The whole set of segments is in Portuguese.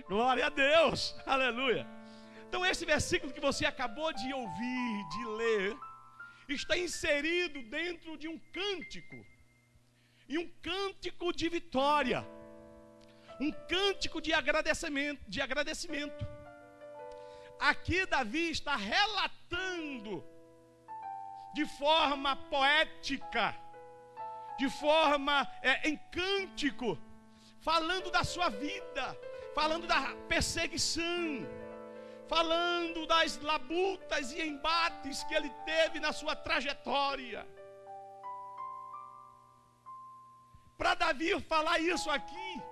Glória a Deus, aleluia. Então esse versículo que você acabou de ouvir, de ler, está inserido dentro de um cântico, e um cântico de vitória, um cântico de agradecimento. Aqui Davi está relatando de forma poética, de forma em cântico, falando da sua vida, falando da perseguição, falando das labutas e embates que ele teve na sua trajetória. Para Davi falar isso aqui,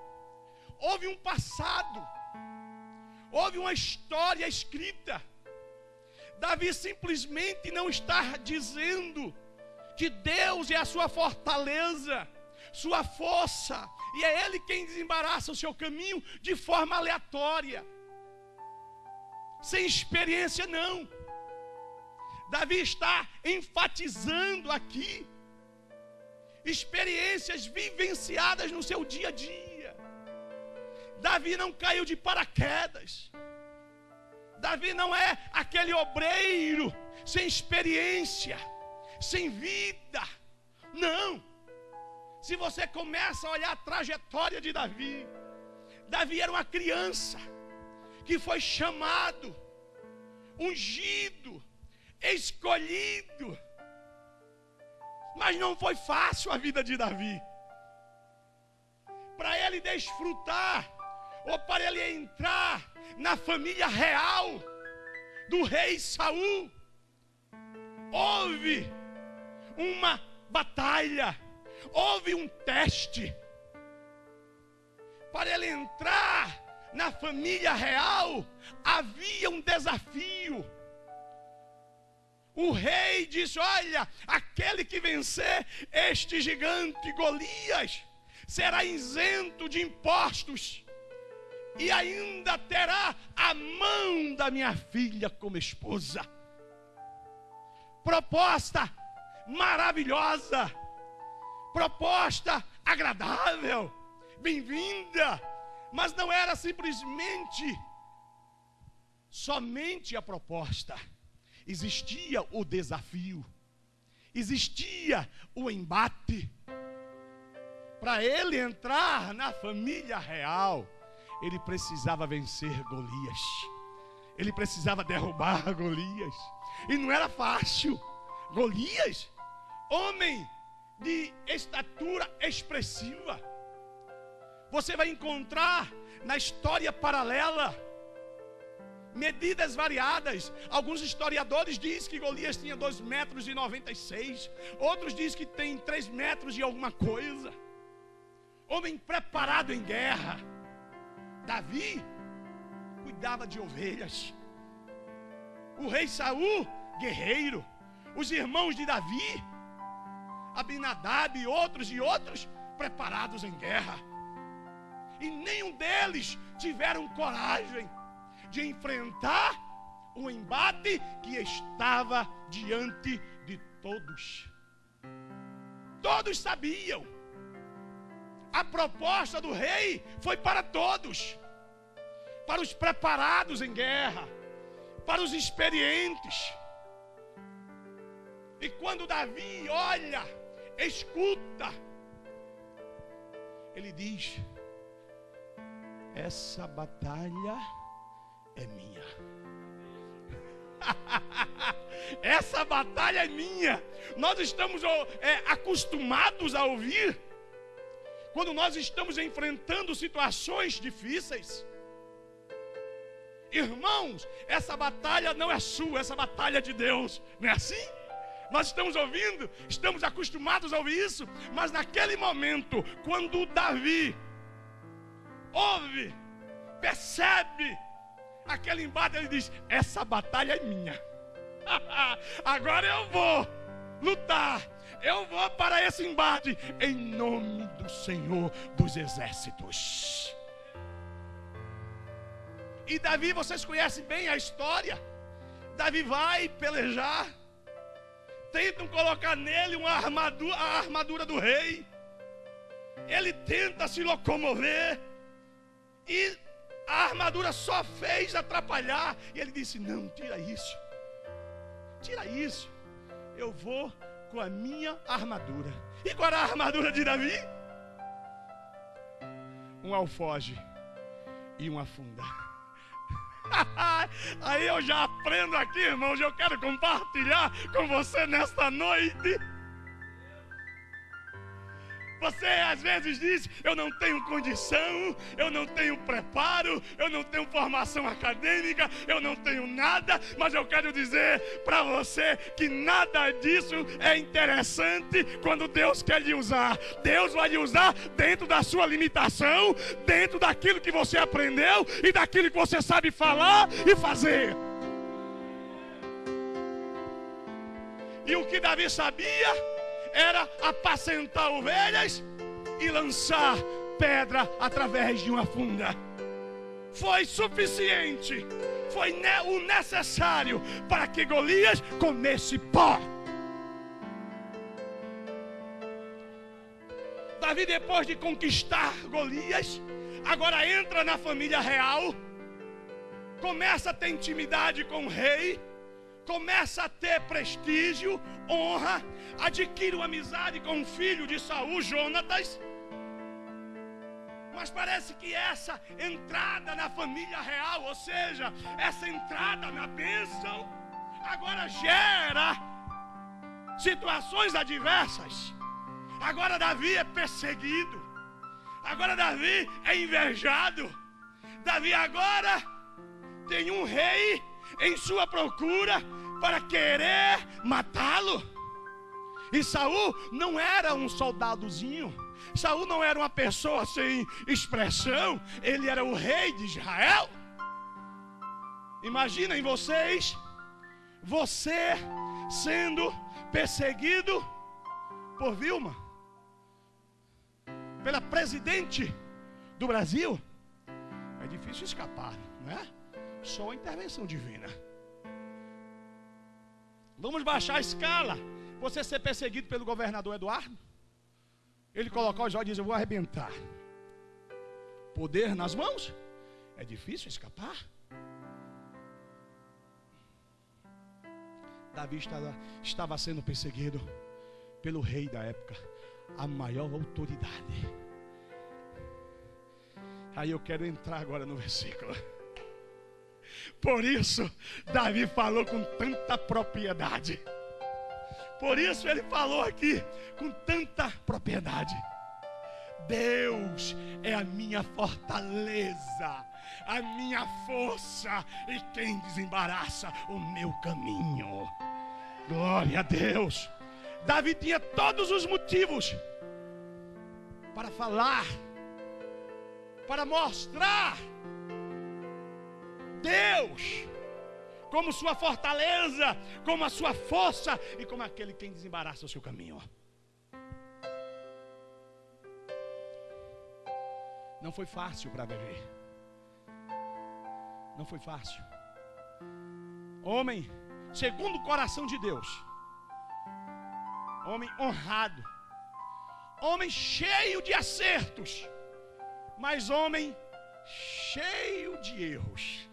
houve um passado, houve uma história escrita. Davi simplesmente não está dizendo que Deus é a sua fortaleza, sua força, e é Ele quem desembaraça o seu caminho de forma aleatória, sem experiência não. Davi está enfatizando aqui experiências vivenciadas no seu dia a dia. Davi não caiu de paraquedas. Davi não é aquele obreiro sem experiência, sem vida. Não. Se você começa a olhar a trajetória de Davi, Davi era uma criança que foi chamado, ungido, escolhido. Mas não foi fácil a vida de Davi. Para ele desfrutar, ou para ele entrar na família real do rei Saul, houve uma batalha, houve um teste. Para ele entrar na família real, havia um desafio. O rei disse: olha, aquele que vencer este gigante Golias será isento de impostos e ainda terá a mão da minha filha como esposa. Proposta maravilhosa, proposta agradável, bem-vinda. Mas não era simplesmente somente a proposta. Existia o desafio, existia o embate. Para ele entrar na família real, ele precisava vencer Golias, ele precisava derrubar Golias, e não era fácil. Golias, homem de estatura expressiva. Você vai encontrar na história paralela medidas variadas. Alguns historiadores dizem que Golias tinha 2,96 metros, outros dizem que tem 3 metros e alguma coisa. Homem preparado em guerra. Davi cuidava de ovelhas. O rei Saul, guerreiro. Os irmãos de Davi, Abinadab e outros preparados em guerra. E nenhum deles tiveram coragem de enfrentar o embate que estava diante de todos. Todos sabiam. A proposta do rei foi para todos, para os preparados em guerra, para os experientes. E quando Davi olha, escuta, ele diz: essa batalha é minha. Essa batalha é minha. Nós estamos acostumados a ouvir, quando nós estamos enfrentando situações difíceis: irmãos, essa batalha não é sua, essa batalha é de Deus. Não é assim? Nós estamos ouvindo, estamos acostumados a ouvir isso. Mas naquele momento, quando Davi ouve, percebe aquele embate, ele diz: essa batalha é minha. Agora eu vou lutar, eu vou para esse embate em nome do Senhor dos Exércitos. E Davi, vocês conhecem bem a história. Davi vai pelejar, tentam colocar nele a armadura do rei. Ele tenta se locomover, e A armadura só fez atrapalhar. E ele disse: não, tira isso. Tira isso. Eu vou com a minha armadura. E qual era a armadura de Davi? Um alfoge e uma funda. Aí eu já aprendo aqui, irmãos. Eu quero compartilhar com você nesta noite. Você às vezes diz: eu não tenho condição, eu não tenho preparo, eu não tenho formação acadêmica, eu não tenho nada. Mas eu quero dizer para você que nada disso é interessante quando Deus quer lhe usar. Deus vai lhe usar dentro da sua limitação, dentro daquilo que você aprendeu e daquilo que você sabe falar e fazer. E o que Davi sabia era apacentar ovelhas e lançar pedra através de uma funda. Foi suficiente, foi o necessário para que Golias comesse pó. Davi, depois de conquistar Golias, agora entra na família real, começa a ter intimidade com o rei, começa a ter prestígio, honra, adquire uma amizade com o filho de Saul, Jonatas. Mas parece que essa entrada na família real, ou seja, essa entrada na bênção, agora gera situações adversas. Agora Davi é perseguido, agora Davi é invejado. Davi agora tem um rei em sua procura para querer matá-lo. E Saul não era um soldadozinho, Saul não era uma pessoa sem expressão, ele era o rei de Israel. Imaginem vocês, você sendo perseguido por Vilma, pela presidente do Brasil. É difícil escapar, não é? Só a intervenção divina. Vamos baixar a escala. Você ser perseguido pelo governador Eduardo, ele colocar os olhos e dizer: eu vou arrebentar. Poder nas mãos, é difícil escapar. Davi estava sendo perseguido pelo rei da época, a maior autoridade. Aí eu quero entrar agora no versículo. Por isso Davi falou com tanta propriedade. Por isso ele falou aqui com tanta propriedade: Deus é a minha fortaleza, a minha força e quem desembaraça o meu caminho. Glória a Deus. Davi tinha todos os motivos para falar, para mostrar Deus como sua fortaleza, como a sua força e como aquele quem desembaraça o seu caminho. Não foi fácil para Davi. Não foi fácil. Homem segundo o coração de Deus, homem honrado, homem cheio de acertos, mas homem cheio de erros.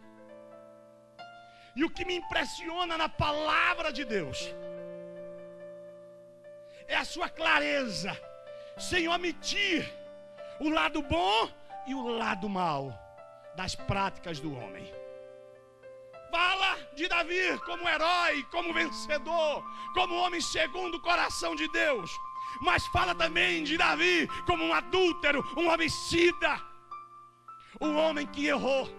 E o que me impressiona na palavra de Deus é a sua clareza, sem omitir o lado bom e o lado mau das práticas do homem. Fala de Davi como herói, como vencedor, como homem segundo o coração de Deus, mas fala também de Davi como um adúltero, um homicida, um homem que errou.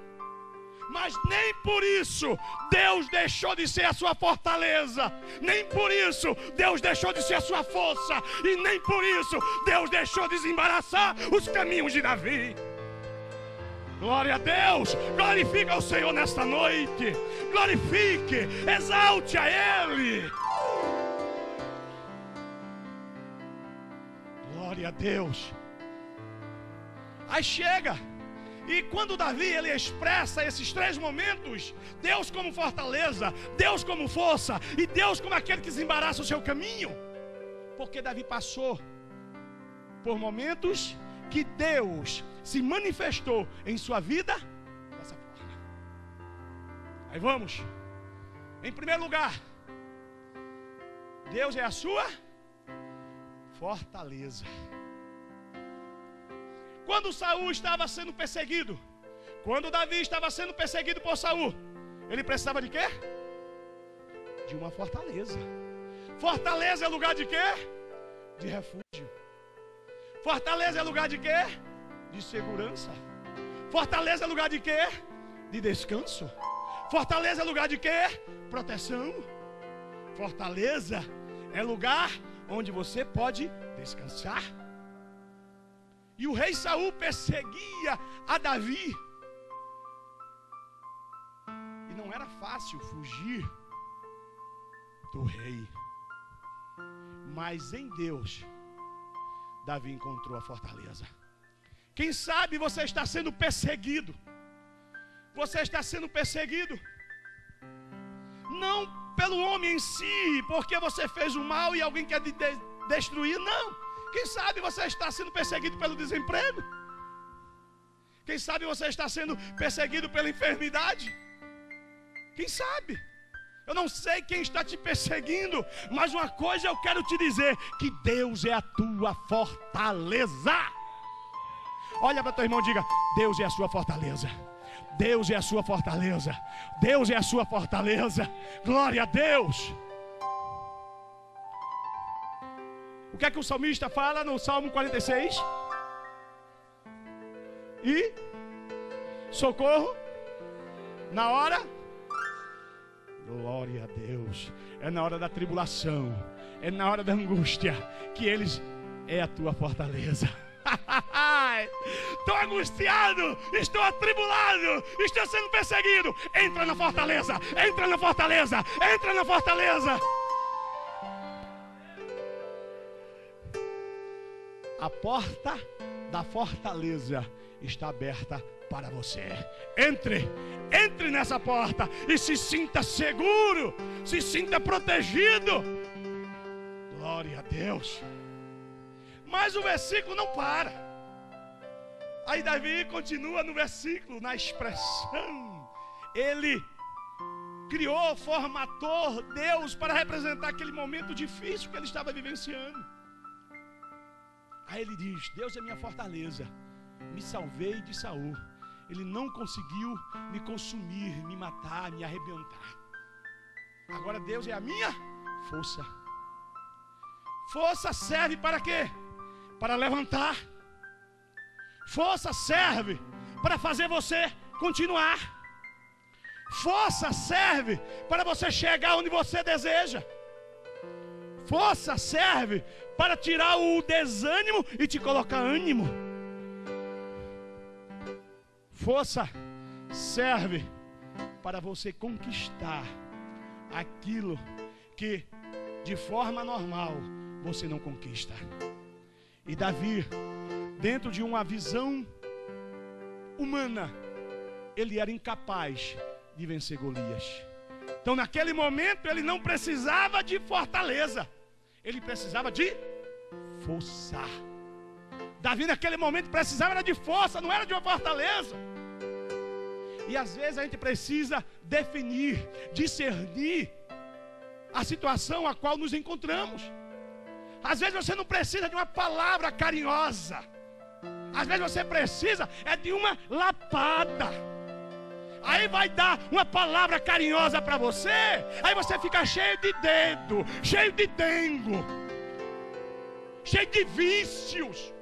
Mas nem por isso Deus deixou de ser a sua fortaleza, nem por isso Deus deixou de ser a sua força, e nem por isso Deus deixou de desembaraçar os caminhos de Davi. Glória a Deus, glorifica o Senhor nesta noite, glorifique, exalte a Ele. Glória a Deus. Aí chega, e quando Davi ele expressa esses três momentos, Deus como fortaleza, Deus como força e Deus como aquele que desembaraça o seu caminho, porque Davi passou por momentos que Deus se manifestou em sua vida Aí vamos. Em primeiro lugar, Deus é a sua fortaleza. Quando Saul estava sendo perseguido, quando Davi estava sendo perseguido por Saul, ele precisava de quê? De uma fortaleza. Fortaleza é lugar de quê? De refúgio. Fortaleza é lugar de quê? De segurança. Fortaleza é lugar de quê? De descanso. Fortaleza é lugar de quê? Proteção. Fortaleza é lugar onde você pode descansar. E o rei Saul perseguia a Davi. E não era fácil fugir do rei. Mas em Deus, Davi encontrou a fortaleza. Quem sabe você está sendo perseguido. Você está sendo perseguido não pelo homem em si, porque você fez o mal e alguém quer te destruir, não. Quem sabe você está sendo perseguido pelo desemprego. Quem sabe você está sendo perseguido pela enfermidade. Quem sabe? Eu não sei quem está te perseguindo, mas uma coisa eu quero te dizer, que Deus é a tua fortaleza. Olha para teu irmão e diga: Deus é a sua fortaleza. Deus é a sua fortaleza. Deus é a sua fortaleza. Glória a Deus. O que é que o salmista fala no Salmo 46? E socorro na hora. Glória a Deus. É na hora da tribulação, é na hora da angústia que eles é a tua fortaleza. Estou angustiado, estou atribulado, estou sendo perseguido. Entra na fortaleza, entra na fortaleza, entra na fortaleza. A porta da fortaleza está aberta para você. Entre nessa porta e se sinta seguro, se sinta protegido. Glória a Deus. Mas o versículo não para. Aí Davi continua no versículo, na expressão. Ele criou, formatou Deus para representar aquele momento difícil que ele estava vivenciando. Aí ele diz: Deus é minha fortaleza, me salvei de Saul. Ele não conseguiu me consumir, me matar, me arrebentar. Agora Deus é a minha força. Força serve para quê? Para levantar. Força serve para fazer você continuar. Força serve para você chegar onde você deseja. Força serve para tirar o desânimo e te colocar ânimo. Força serve para você conquistar aquilo que de forma normal você não conquista. E Davi, dentro de uma visão humana, ele era incapaz de vencer Golias. Então naquele momento ele não precisava de fortaleza, ele precisava de força. Davi naquele momento precisava de força, não era de uma fortaleza. E às vezes a gente precisa definir, discernir a situação a qual nos encontramos. Às vezes você não precisa de uma palavra carinhosa. Às vezes você precisa de uma lapada. Aí vai dar uma palavra carinhosa para você, aí você fica cheio de dedo, cheio de dengo, cheio de vícios,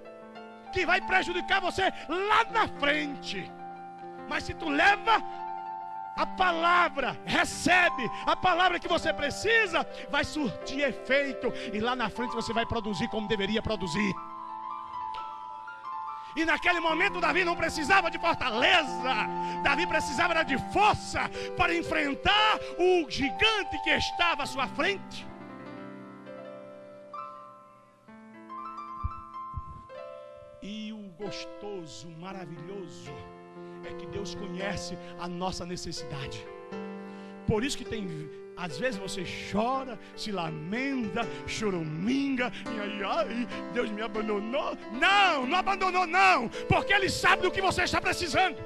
que vai prejudicar você lá na frente. Mas se tu leva a palavra, recebe a palavra que você precisa, vai surtir efeito, e lá na frente você vai produzir como deveria produzir. E naquele momento Davi não precisava de fortaleza, Davi precisava de força para enfrentar o gigante que estava à sua frente. E o gostoso, maravilhoso é que Deus conhece a nossa necessidade. Por isso que às vezes você chora, se lamenta, choraminga, e ai, Deus me abandonou. Não, não abandonou não, porque Ele sabe do que você está precisando.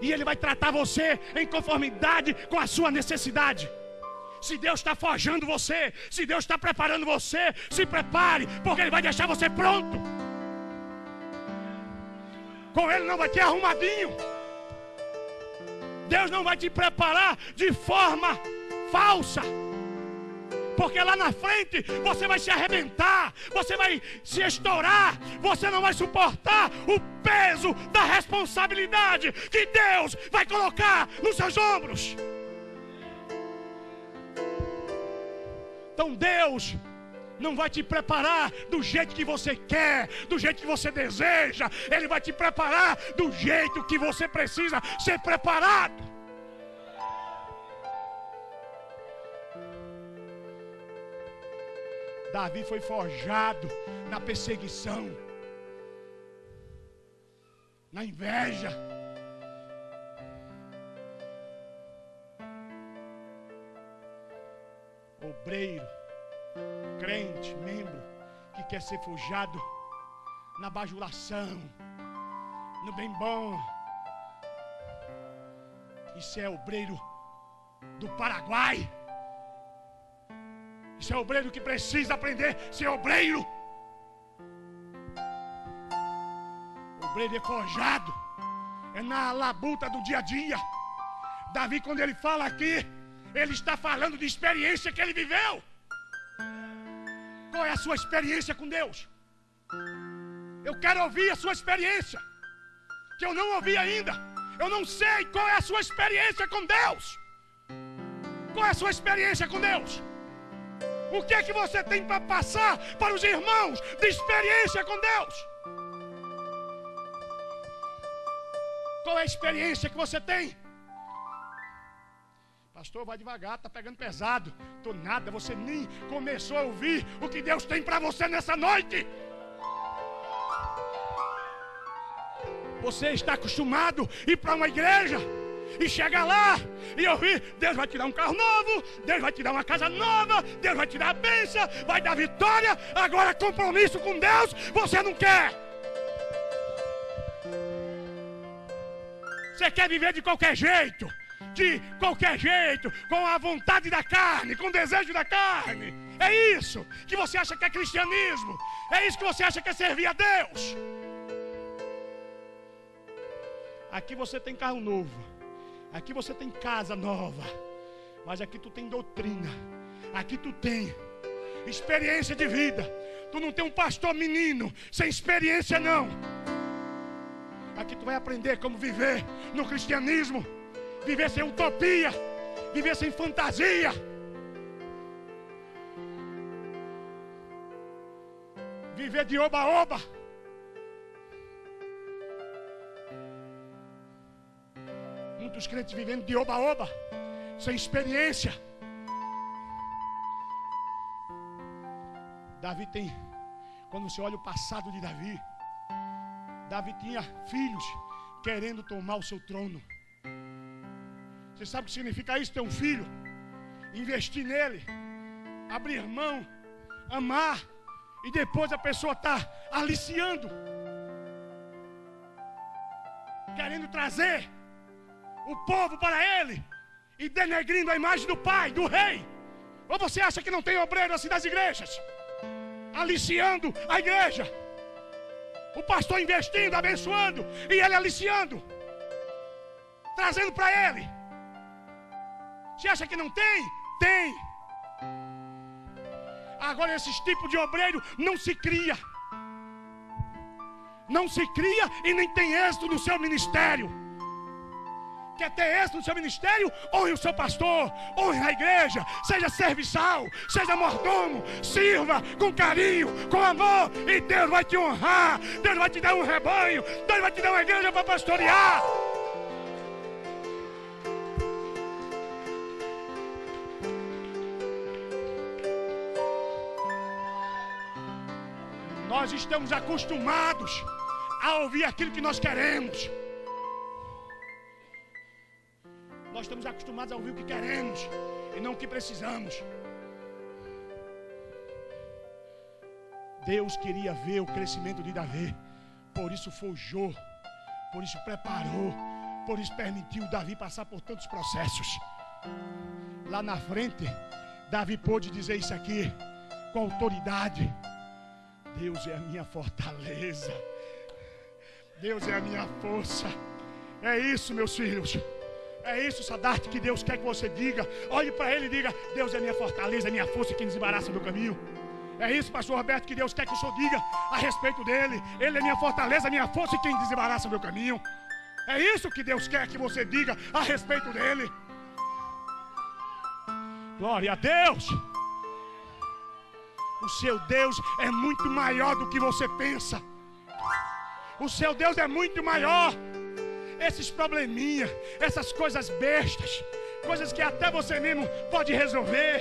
E Ele vai tratar você em conformidade com a sua necessidade. Se Deus está forjando você, se Deus está preparando você, se prepare, porque Ele vai deixar você pronto. Com Ele não vai ter arrumadinho. Deus não vai te preparar de forma falsa, porque lá na frente você vai se arrebentar, você vai se estourar, você não vai suportar o peso da responsabilidade que Deus vai colocar nos seus ombros. Então Deus não vai te preparar do jeito que você quer, do jeito que você deseja. Ele vai te preparar do jeito que você precisa ser preparado. Davi foi forjado na perseguição, na inveja. Obreiro, crente, membro que quer ser forjado na bajulação, no bem bom. Isso é obreiro do Paraguai. Isso é obreiro que precisa aprender a ser obreiro. Obreiro é forjado, é na labuta do dia a dia. Davi, quando ele fala aqui, ele está falando de experiência que ele viveu. Qual é a sua experiência com Deus? Eu quero ouvir a sua experiência, que eu não ouvi ainda. Eu não sei qual é a sua experiência com Deus. Qual é a sua experiência com Deus? O que é que você tem para passar para os irmãos de experiência com Deus? Qual é a experiência que você tem? Pastor, vai devagar, está pegando pesado. Tô nada, você nem começou a ouvir o que Deus tem para você nessa noite. Você está acostumado a ir para uma igreja e chegar lá e ouvir: Deus vai te dar um carro novo, Deus vai te dar uma casa nova, Deus vai te dar a bênção, vai dar vitória. Agora compromisso com Deus você não quer. Você quer viver de qualquer jeito, com a vontade da carne, com o desejo da carne. É isso que você acha que é cristianismo, é isso que você acha que é servir a Deus. Aqui você tem carro novo, aqui você tem casa nova, mas aqui tu tem doutrina, aqui tu tem experiência de vida. Tu não tem um pastor menino sem experiência, não. Aqui tu vai aprender como viver no cristianismo, viver sem utopia, viver sem fantasia. Viver de oba-oba. Muitos crentes vivendo de oba-oba, sem experiência. Davi tem, quando você olha o passado de Davi, Davi tinha filhos querendo tomar o seu trono. Você sabe o que significa isso? Ter um filho, investir nele, abrir mão, amar, e depois a pessoa está aliciando, querendo trazer o povo para ele e denegrindo a imagem do pai, do rei. Ou você acha que não tem obreiro assim nas igrejas, aliciando a igreja? O pastor investindo, abençoando, e ele aliciando, trazendo para ele. Você acha que não tem? Tem. Agora esses tipos de obreiro não se cria. Não se cria e nem tem êxito no seu ministério. Quer ter êxito no seu ministério? Honre o seu pastor, honre a igreja, seja serviçal, seja mordomo, sirva com carinho, com amor, e Deus vai te honrar. Deus vai te dar um rebanho, Deus vai te dar uma igreja para pastorear. Nós estamos acostumados a ouvir aquilo que nós queremos. Nós estamos acostumados a ouvir o que queremos e não o que precisamos. Deus queria ver o crescimento de Davi, por isso forjou, por isso preparou, por isso permitiu Davi passar por tantos processos. Lá na frente, Davi pôde dizer isso aqui com autoridade: Deus é a minha fortaleza, Deus é a minha força. É isso, meus filhos. É isso, Sadat, que Deus quer que você diga. Olhe para Ele e diga: Deus é minha fortaleza, é minha força, quem desembaraça do caminho. É isso, pastor Roberto, que Deus quer que o senhor diga a respeito dele. Ele é minha fortaleza, minha força e quem desembaraça do caminho. É isso que Deus quer que você diga a respeito dele. Glória a Deus. O seu Deus é muito maior do que você pensa. O seu Deus é muito maior. Esses probleminhas, essas coisas bestas, coisas que até você mesmo pode resolver,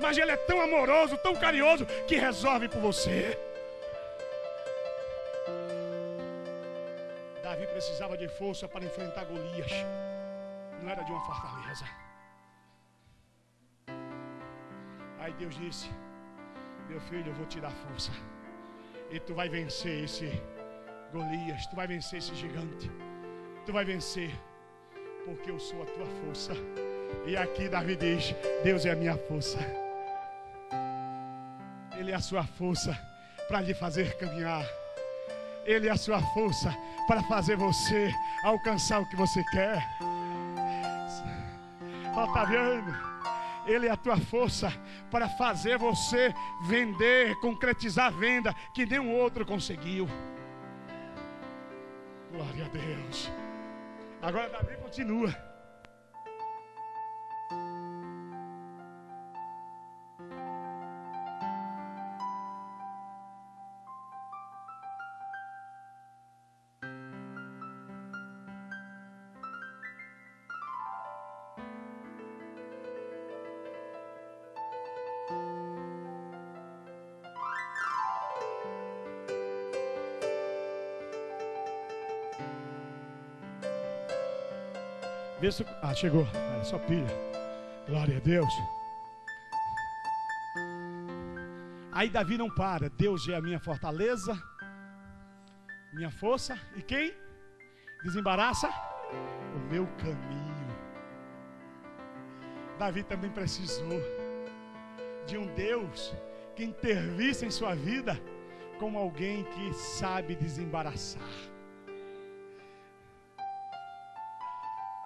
mas Ele é tão amoroso, tão carinhoso, que resolve por você. Davi precisava de força para enfrentar Golias. Não era de uma fortaleza. Aí Deus disse: meu filho, eu vou te dar força, e tu vai vencer esse Golias, tu vai vencer esse gigante. Tu vai vencer, porque eu sou a tua força. E aqui Davi diz: Deus é a minha força. Ele é a sua força para lhe fazer caminhar. Ele é a sua força para fazer você alcançar o que você quer. Otaviano, Ele é a tua força para fazer você vender, concretizar a venda que nenhum outro conseguiu. Glória a Deus. Agora Davi continua. Chegou. É só pilha. Glória a Deus. Aí Davi não para. Deus é a minha fortaleza, minha força. E quem desembaraça o meu caminho. Davi também precisou de um Deus que intervisse em sua vida como alguém que sabe desembaraçar.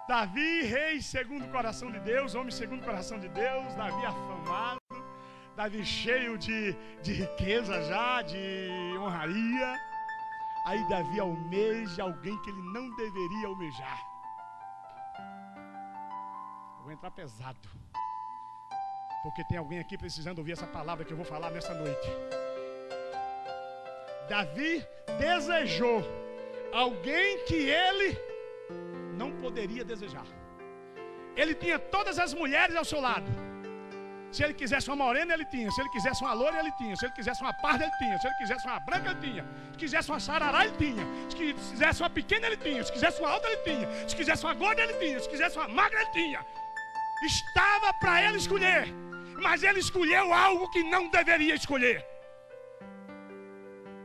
Davi, rei segundo o coração de Deus, homem segundo o coração de Deus, Davi afamado, Davi cheio de riqueza já, de honraria. Aí Davi almeja alguém que ele não deveria almejar. Eu vou entrar pesado, porque tem alguém aqui precisando ouvir essa palavra que eu vou falar nessa noite. Davi desejou alguém que ele não poderia desejar. Ele tinha todas as mulheres ao seu lado. Se ele quisesse uma morena, ele tinha. Se ele quisesse uma loira, ele tinha. Se ele quisesse uma parda, ele tinha. Se ele quisesse uma branca, ele tinha. Se quisesse uma sarará, ele tinha. Se quisesse uma pequena, ele tinha. Se quisesse uma alta, ele tinha. Se quisesse uma gorda, ele tinha. Se quisesse uma magra, ele tinha. Estava para ele escolher, mas ele escolheu algo que não deveria escolher.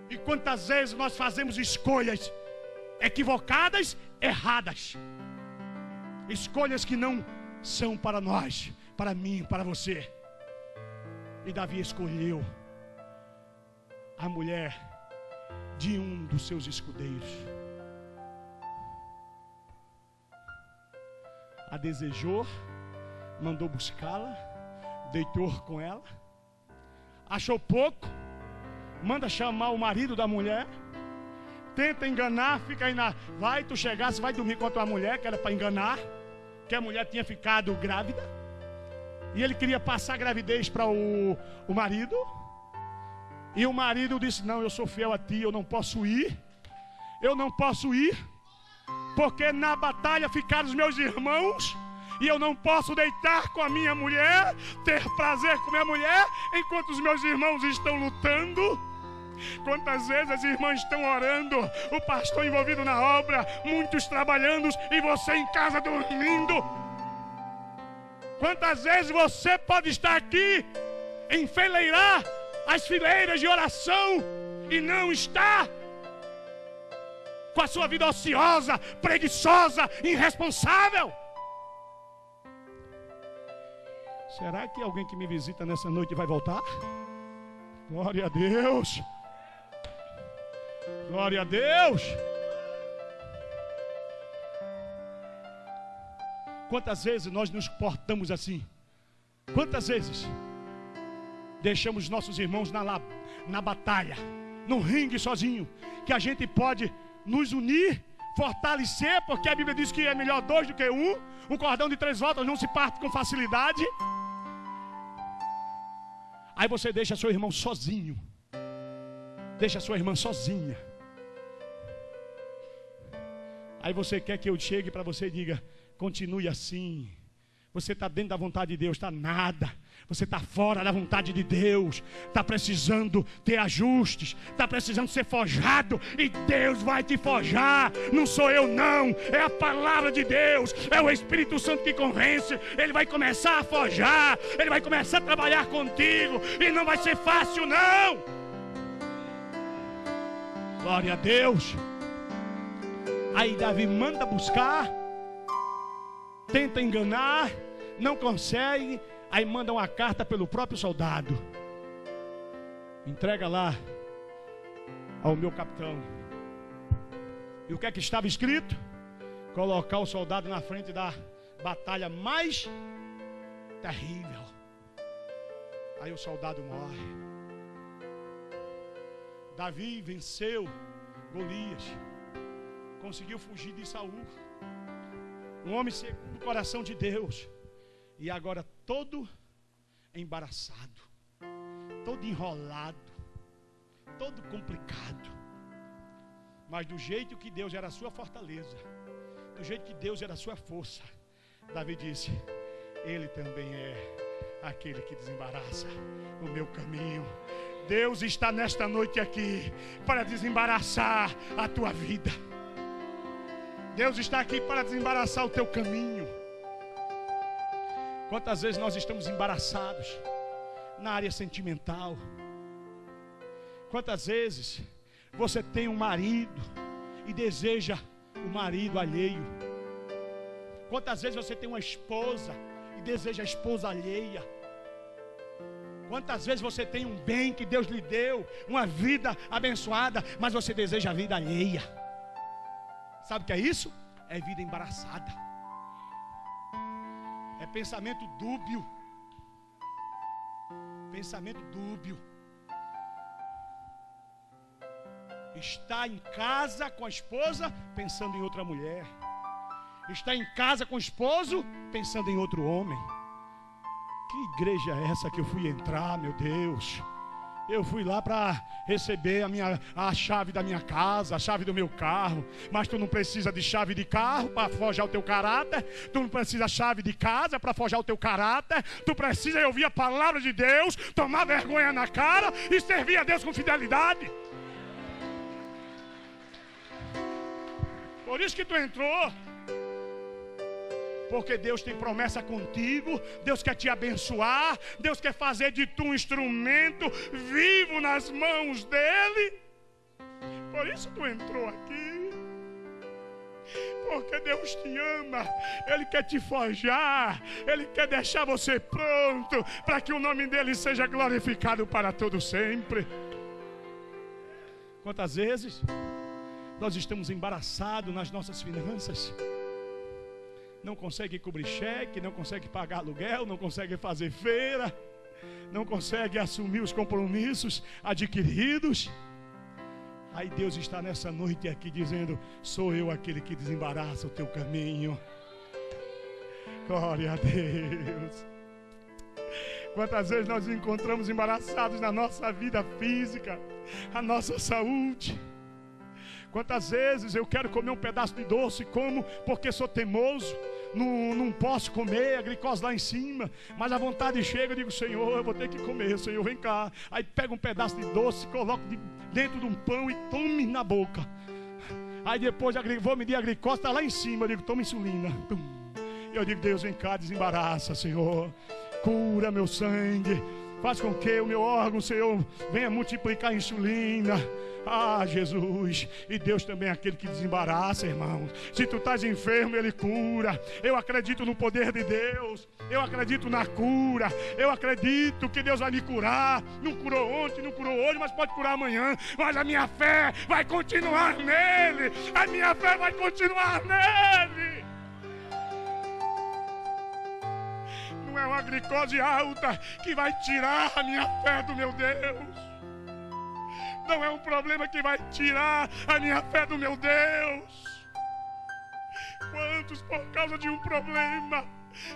E quantas vezes nós fazemos escolhas equivocadas, erradas, escolhas que não são para nós, para mim, para você. E Davi escolheu a mulher de um dos seus escudeiros. A desejou, mandou buscá-la, deitou com ela, achou pouco, manda chamar o marido da mulher, tenta enganar, fica aí vai, tu chegasse, vai dormir com a tua mulher, que era para enganar, que a mulher tinha ficado grávida, e ele queria passar a gravidez para o marido, e o marido disse: não, eu sou fiel a ti, eu não posso ir, porque na batalha ficaram os meus irmãos, e eu não posso deitar com a minha mulher, ter prazer com minha mulher, enquanto os meus irmãos estão lutando. Quantas vezes as irmãs estão orando, o pastor envolvido na obra, muitos trabalhando e você em casa dormindo. Quantas vezes você pode estar aqui, enfileirar as fileiras de oração e não está. com a sua vida ociosa, preguiçosa, irresponsável. Será que alguém que me visita nessa noite vai voltar? Glória a Deus. Glória a Deus. Quantas vezes nós nos portamos assim? Quantas vezes deixamos nossos irmãos na batalha, no ringue sozinho, que a gente pode nos unir, fortalecer, porque a Bíblia diz que é melhor 2 do que 1. Um cordão de 3 voltas não se parte com facilidade. Aí você deixa seu irmão sozinho, deixa sua irmã sozinha. Aí você quer que eu chegue para você e diga: continue assim. Você está dentro da vontade de Deus, está nada. Você está fora da vontade de Deus. Está precisando ter ajustes. Está precisando ser forjado. E Deus vai te forjar. Não sou eu não. É a palavra de Deus. É o Espírito Santo que convence. Ele vai começar a forjar. Ele vai começar a trabalhar contigo. E não vai ser fácil não. Glória a Deus. Aí Davi manda buscar, tenta enganar, não consegue. Aí manda uma carta pelo próprio soldado. Entrega lá ao meu capitão. E o que é que estava escrito? Colocar o soldado na frente da batalha mais terrível. Aí o soldado morre. Davi venceu Golias. Conseguiu fugir de Saul. Um homem segundo o coração de Deus. E agora todo embaraçado, todo enrolado, todo complicado. Mas do jeito que Deus era a sua fortaleza, do jeito que Deus era a sua força, Davi disse: Ele também é aquele que desembaraça o meu caminho. Deus está nesta noite aqui para desembaraçar a tua vida. Deus está aqui para desembaraçar o teu caminho. Quantas vezes nós estamos embaraçados na área sentimental? Quantas vezes você tem um marido e deseja o marido alheio? Quantas vezes você tem uma esposa e deseja a esposa alheia? Quantas vezes você tem um bem que Deus lhe deu, uma vida abençoada, mas você deseja a vida alheia? Sabe o que é isso? É vida embaraçada. É pensamento dúbio. Pensamento dúbio. Está em casa com a esposa pensando em outra mulher. Está em casa com o esposo pensando em outro homem. Que igreja é essa que eu fui entrar, meu Deus? Eu fui lá para receber a chave da minha casa, a chave do meu carro. Mas tu não precisa de chave de carro para forjar o teu caráter. Tu não precisa de chave de casa para forjar o teu caráter. Tu precisa ouvir a palavra de Deus, tomar vergonha na cara e servir a Deus com fidelidade. Por isso que tu entrou. Porque Deus tem promessa contigo. Deus quer te abençoar. Deus quer fazer de tu um instrumento vivo nas mãos dEle. Por isso tu entrou aqui. Porque Deus te ama. Ele quer te forjar. Ele quer deixar você pronto para que o nome dEle seja glorificado para todo sempre. Quantas vezes nós estamos embaraçados nas nossas finanças? Não consegue cobrir cheque, não consegue pagar aluguel, não consegue fazer feira, não consegue assumir os compromissos adquiridos. Aí Deus está nessa noite aqui dizendo: sou eu aquele que desembaraça o teu caminho. Glória a Deus. Quantas vezes nós nos encontramos embaraçados na nossa vida física, a nossa saúde. Quantas vezes eu quero comer um pedaço de doce, como porque sou teimoso, não posso comer, a glicose lá em cima, mas a vontade chega, eu digo: Senhor, eu vou ter que comer, Senhor, vem cá. Aí pego um pedaço de doce, coloco dentro de um pão e tome na boca. Aí depois vou medir a glicose, está lá em cima, eu digo: toma insulina. Eu digo: Deus, vem cá, desembaraça, Senhor, cura meu sangue, Faz com que o meu órgão, Senhor, venha multiplicar a insulina. Ah, Jesus. E Deus também é aquele que desembaraça, irmãos. Se tu estás enfermo, Ele cura. Eu acredito no poder de Deus. Eu acredito na cura. Eu acredito que Deus vai me curar. Não curou ontem, não curou hoje, mas pode curar amanhã. Mas a minha fé vai continuar nele. A minha fé vai continuar nele. Não é uma glicose alta que vai tirar a minha fé do meu Deus. Não é um problema que vai tirar a minha fé do meu Deus. Quantos por causa de um problema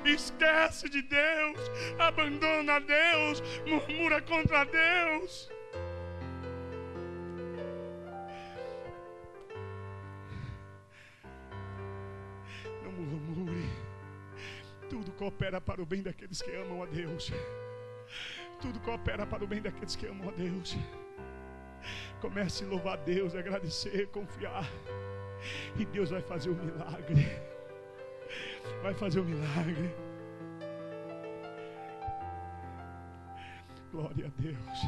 esquece de Deus, abandona Deus, murmura contra Deus. Não murmure. Tudo coopera para o bem daqueles que amam a Deus. Tudo coopera para o bem daqueles que amam a Deus. Comece a louvar a Deus, agradecer, confiar. E Deus vai fazer o milagre. Vai fazer o milagre. Glória a Deus.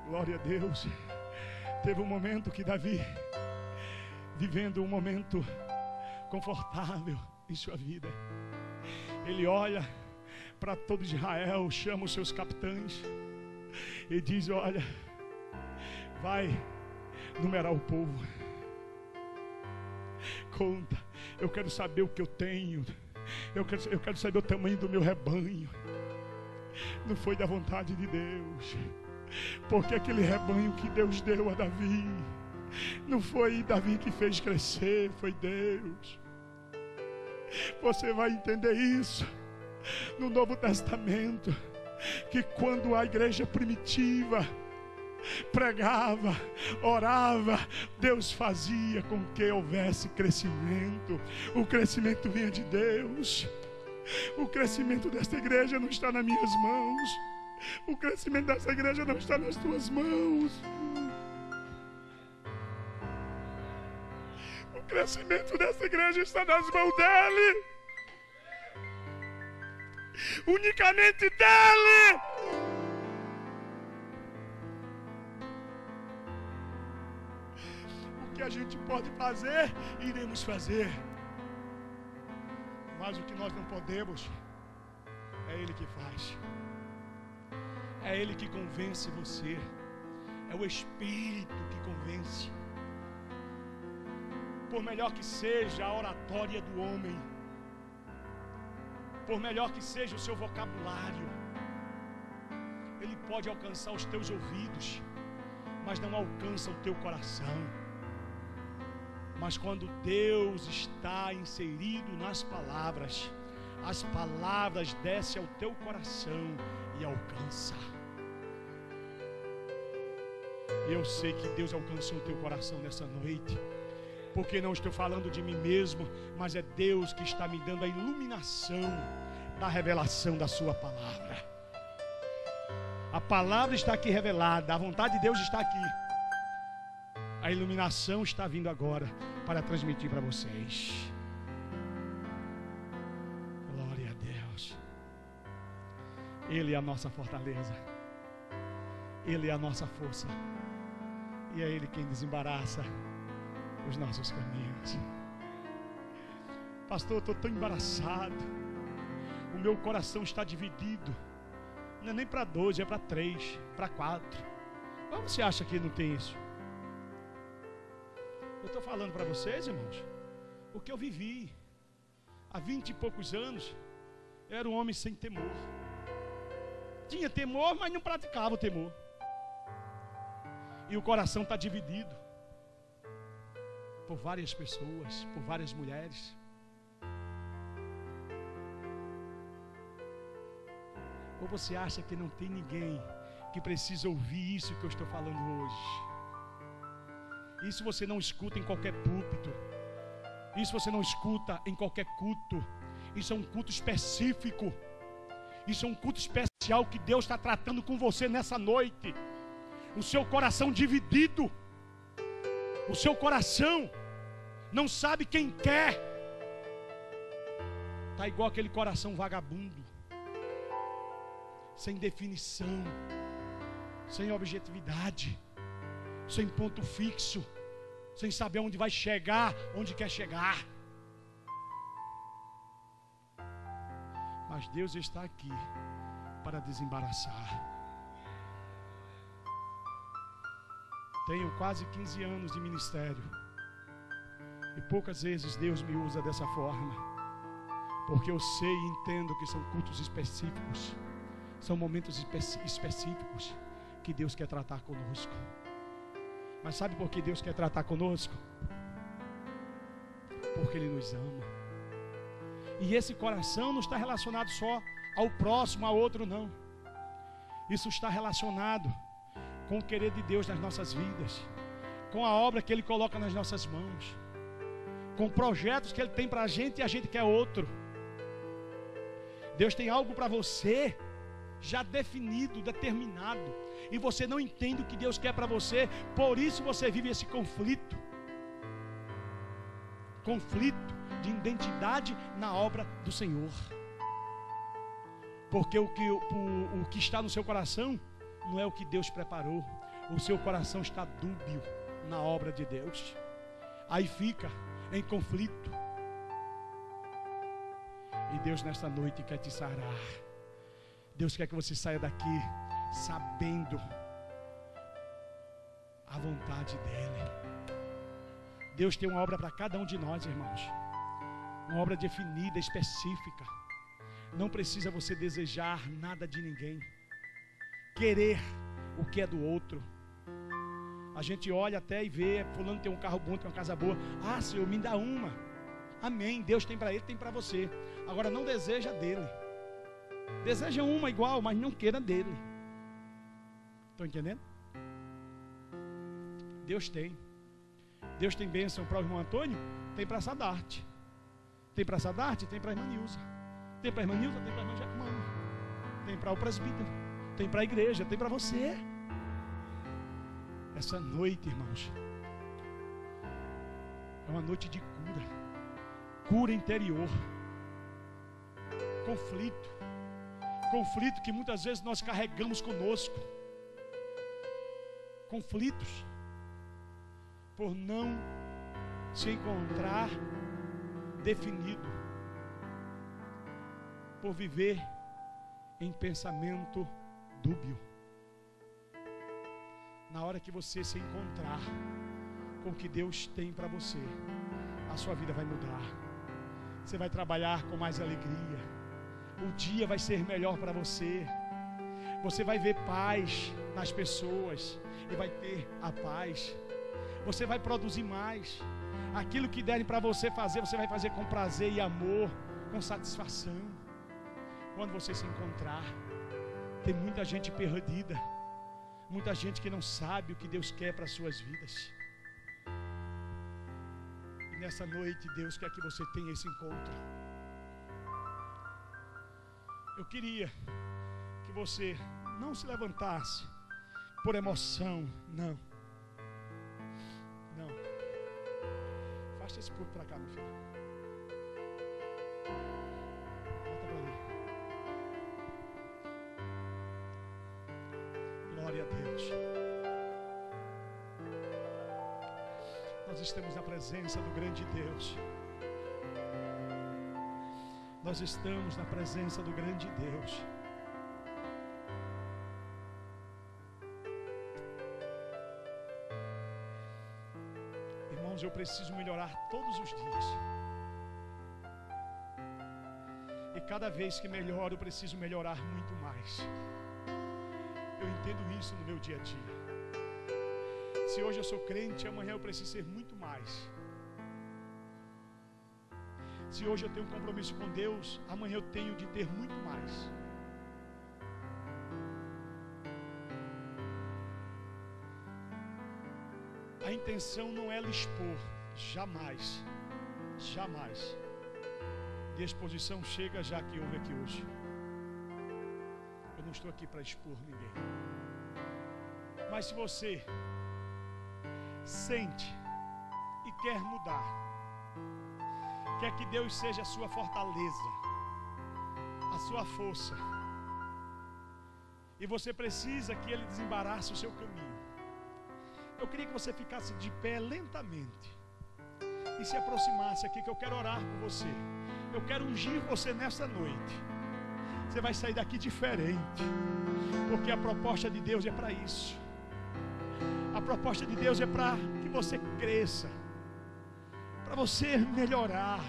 Glória a Deus. Teve um momento que Davi, vivendo um momento confortável em sua vida, ele olha para todo Israel, chama os seus capitães e diz: olha, vai numerar o povo. Conta, eu quero saber o que eu tenho. Eu quero saber o tamanho do meu rebanho. Não foi da vontade de Deus, porque aquele rebanho que Deus deu a Davi, não foi Davi que fez crescer, foi Deus. Você vai entender isso no Novo Testamento, que quando a igreja primitiva pregava, orava, Deus fazia com que houvesse crescimento. O crescimento vinha de Deus. O crescimento desta igreja não está nas minhas mãos. O crescimento desta igreja não está nas tuas mãos. O crescimento desta igreja está nas mãos dele. Unicamente dele. O que a gente pode fazer, iremos fazer. Mas o que nós não podemos, é Ele que faz. É Ele que convence você. É o Espírito que convence. Por melhor que seja a oratória do homem, por melhor que seja o seu vocabulário, ele pode alcançar os teus ouvidos, mas não alcança o teu coração. Mas quando Deus está inserido nas palavras, as palavras descem ao teu coração e alcança. Eu sei que Deus alcançou o teu coração nessa noite, porque não estou falando de mim mesmo, mas é Deus que está me dando a iluminação da revelação da sua palavra. A palavra está aqui revelada, a vontade de Deus está aqui. A iluminação está vindo agora para transmitir para vocês. Glória a Deus. Ele é a nossa fortaleza. Ele é a nossa força. E é Ele quem desembaraça os nossos caminhos. Pastor, eu estou tão embaraçado. O meu coração está dividido. Não é nem para 2, é para 3, para 4. Como você acha que não tem isso? Eu estou falando para vocês, irmãos, o que eu vivi. Há 20 e poucos anos, eu era um homem sem temor. Tinha temor, mas não praticava o temor. E o coração está dividido por várias pessoas, por várias mulheres. Ou você acha que não tem ninguém que precisa ouvir isso que eu estou falando hoje? Isso você não escuta em qualquer púlpito. Isso você não escuta em qualquer culto. Isso é um culto específico. Isso é um culto especial que Deus está tratando com você nessa noite. O seu coração dividido. O seu coração não sabe quem quer. Está igual aquele coração vagabundo, sem definição, sem objetividade, sem ponto fixo, sem saber onde vai chegar, onde quer chegar. Mas Deus está aqui para desembaraçar. Tenho quase 15 anos de ministério e poucas vezes Deus me usa dessa forma, porque eu sei e entendo que são cultos específicos, são momentos específicos que Deus quer tratar conosco. Mas sabe por que Deus quer tratar conosco? Porque Ele nos ama. E esse coração não está relacionado só ao próximo, a outro, não. Isso está relacionado com o querer de Deus nas nossas vidas, com a obra que Ele coloca nas nossas mãos, com projetos que Ele tem para a gente e a gente quer outro. Deus tem algo para você já definido, determinado, e você não entende o que Deus quer para você, por isso você vive esse conflito de identidade na obra do Senhor. Porque o que está no seu coração não é o que Deus preparou. O seu coração está dúbio na obra de Deus. Aí fica em conflito. E Deus nesta noite quer te sarar. Deus quer que você saia daqui sabendo a vontade dEle. Deus tem uma obra para cada um de nós, irmãos. Uma obra definida, específica. Não precisa você desejar nada de ninguém, querer o que é do outro. A gente olha até e vê, fulano tem um carro bom, tem uma casa boa. Ah, Senhor, me dá uma. Amém, Deus tem para ele, tem para você. Agora não deseja dele. Deseja uma igual, mas não queira dele. Estão entendendo? Deus tem bênção para o irmão Antônio, tem para Sadarte. Tem para Sadarte, tem para a irmã Nilza. Tem para a irmã Nilza, tem para a irmã Jacmana. Tem para o presbítero, tem para a igreja, tem para você. Essa noite, irmãos, é uma noite de cura interior, conflito que muitas vezes nós carregamos conosco, conflitos por não se encontrar definido, por viver em pensamento dúbio. Na hora que você se encontrar com o que Deus tem para você, a sua vida vai mudar. Você vai trabalhar com mais alegria. O dia vai ser melhor para você. Você vai ver paz nas pessoas e vai ter a paz. Você vai produzir mais. Aquilo que derem para você fazer, você vai fazer com prazer e amor, com satisfação. Quando você se encontrar, tem muita gente perdida, muita gente que não sabe o que Deus quer para as suas vidas. E nessa noite Deus quer que você tenha esse encontro. Eu queria que você não se levantasse por emoção, não. Afasta esse púlpito para cá, meu filho. Volta para ali. Glória a Deus. Nós estamos na presença do grande Deus. Nós estamos na presença do grande Deus. Irmãos, eu preciso melhorar todos os dias. E cada vez que melhoro, eu preciso melhorar muito mais. Eu entendo isso no meu dia a dia. Se hoje eu sou crente, amanhã eu preciso ser muito mais. Se hoje eu tenho um compromisso com Deus, amanhã eu tenho de ter muito mais. A intenção não é lhe expor, jamais, jamais. E a exposição chega já que houve aqui hoje. Eu não estou aqui para expor ninguém. Mas se você sente e quer mudar, quer que Deus seja a sua fortaleza, a sua força, E você precisa que Ele desembarace o seu caminho. Eu queria que você ficasse de pé lentamente e se aproximasse aqui, que eu quero orar por você. Eu quero ungir você nessa noite. Você vai sair daqui diferente, porque a proposta de Deus é para isso. A proposta de Deus é para que você cresça, para você melhorar.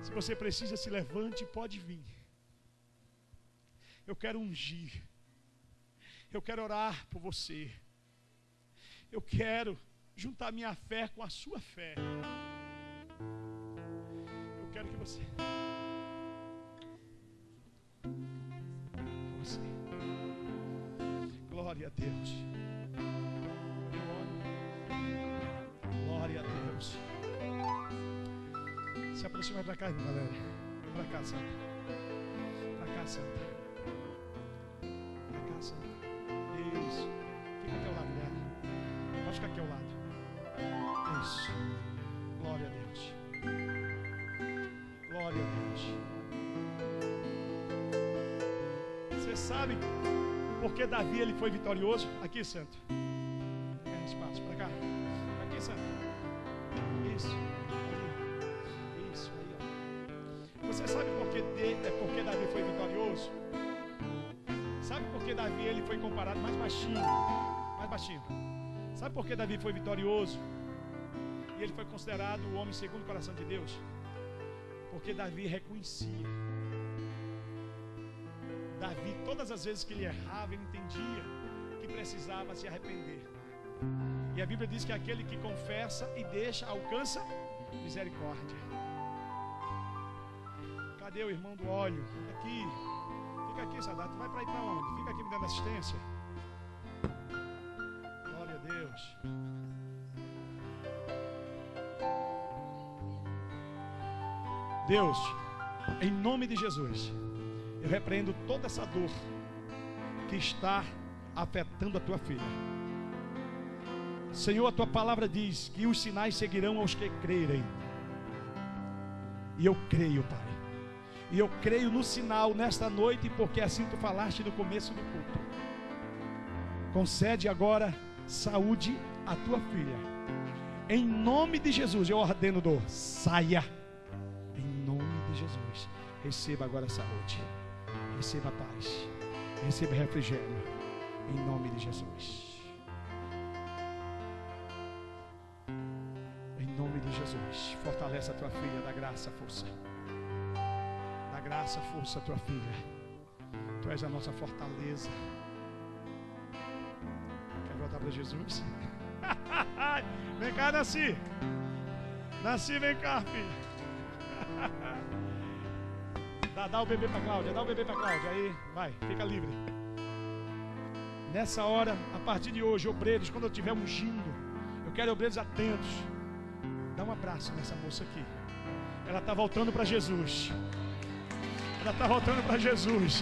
Se você precisa, se levante e pode vir. Eu quero ungir. Eu quero orar por você. Eu quero juntar minha fé com a sua fé. Eu quero que você... Glória a Deus. Glória a Deus. Se aproxima para cá, galera. Para cá, Santa. Para cá, Santa. Para cá, Santa. Isso. Fica aqui ao lado dela. Pode ficar aqui ao lado. Isso. Glória a Deus. Glória a Deus. Você sabe porque Davi ele foi vitorioso? Aqui, Santo. Tem espaço. Para cá. Aqui, Santo. Isso. Isso aí, ó. Você sabe porque Davi foi vitorioso? Sabe por que Davi ele foi comparado mais baixinho? Mais baixinho. Sabe por que Davi foi vitorioso? E ele foi considerado o homem segundo o coração de Deus? Porque Davi reconhecia. Davi, todas as vezes que ele errava, ele entendia que precisava se arrepender. E a Bíblia diz que aquele que confessa e deixa, alcança misericórdia. Cadê o irmão do óleo? Aqui. Fica aqui, Sadat. Tu vai para ir para onde? Fica aqui me dando assistência. Glória a Deus. Deus, em nome de Jesus, eu repreendo toda essa dor que está afetando a tua filha. Senhor, a tua palavra diz que os sinais seguirão aos que crerem. E eu creio, Pai. E eu creio no sinal nesta noite, porque assim tu falaste no começo do culto. Concede agora saúde à tua filha. Em nome de Jesus, eu ordeno dor. Saia. Em nome de Jesus. Receba agora saúde. Receba paz, receba refrigério, em nome de Jesus. Em nome de Jesus, fortalece a tua filha, dá graça, força. Dá graça, força a tua filha. Tu és a nossa fortaleza. Quer voltar para Jesus? Vem cá, Nasci. Nasci, vem cá, filho. Dá o bebê para Cláudia, dá o bebê para Cláudia. Aí, vai, fica livre. Nessa hora, a partir de hoje, obreiros, quando eu estiver ungindo, eu quero obreiros atentos. Dá um abraço nessa moça aqui. Ela está voltando para Jesus. Ela está voltando para Jesus.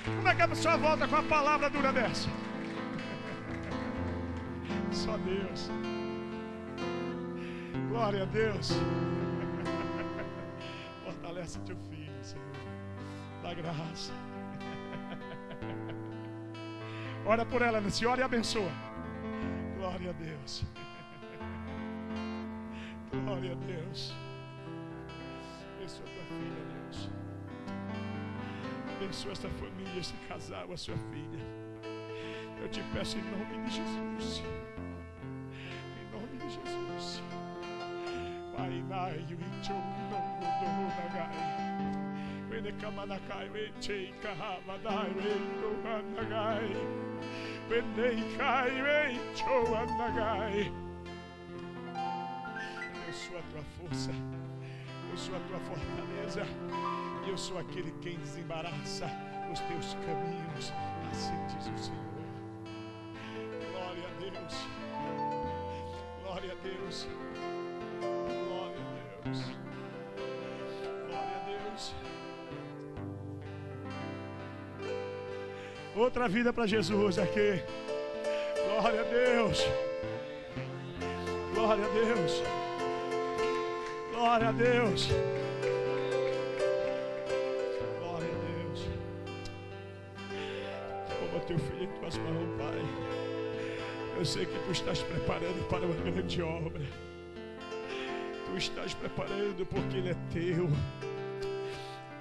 Como é que a pessoa volta com a palavra dura dessa? Só Deus. Glória a Deus. Fortalece teu filho, Senhor. Dá graça. Ora por ela, Nancy. Ora e abençoa. Glória a Deus. Glória a Deus. Abençoa tua filha, Deus. Abençoa esta família, este casal, a sua filha. Eu te peço em nome de Jesus. Em nome de Jesus. Pai, nai, o incho, não mudou na gai. Vem cá, manakai, vem cheika, madai, vem no nagai. Vem cai, vem choa nagai. Eu sou a tua força. Eu sou a tua fortaleza. Eu sou aquele quem desembaraça os teus caminhos. Assim diz o Senhor. Glória a Deus. Glória a Deus. Glória a Deus. Glória a Deus. Outra vida para Jesus aqui. Glória a Deus. Glória a Deus. Glória a Deus. Glória a Deus. teu filho em tuas mãos, Pai. Eu sei que tu estás preparando para uma grande obra. Tu estás preparando porque Ele é teu.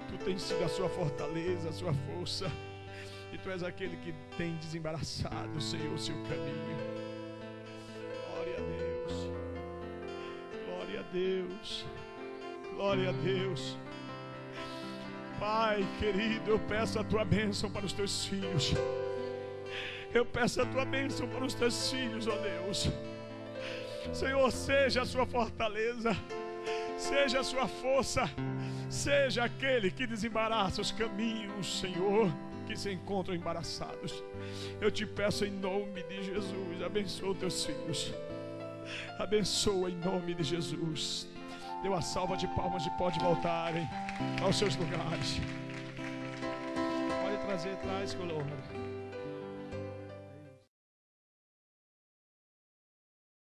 Tu tens sido a sua fortaleza, a sua força. E tu és aquele que tem desembaraçado, Senhor, o seu caminho. Glória a Deus. Glória a Deus. Glória a Deus. Pai querido, eu peço a tua bênção para os teus filhos. Eu peço a tua bênção para os teus filhos, ó Deus. Senhor, seja a sua fortaleza, seja a sua força, seja aquele que desembaraça os caminhos, Senhor, que se encontram embaraçados. Eu te peço em nome de Jesus, abençoa os teus filhos. Abençoa em nome de Jesus. Dê uma salva de palmas e pode voltarem aos seus lugares. Pode trazer atrás, coluna.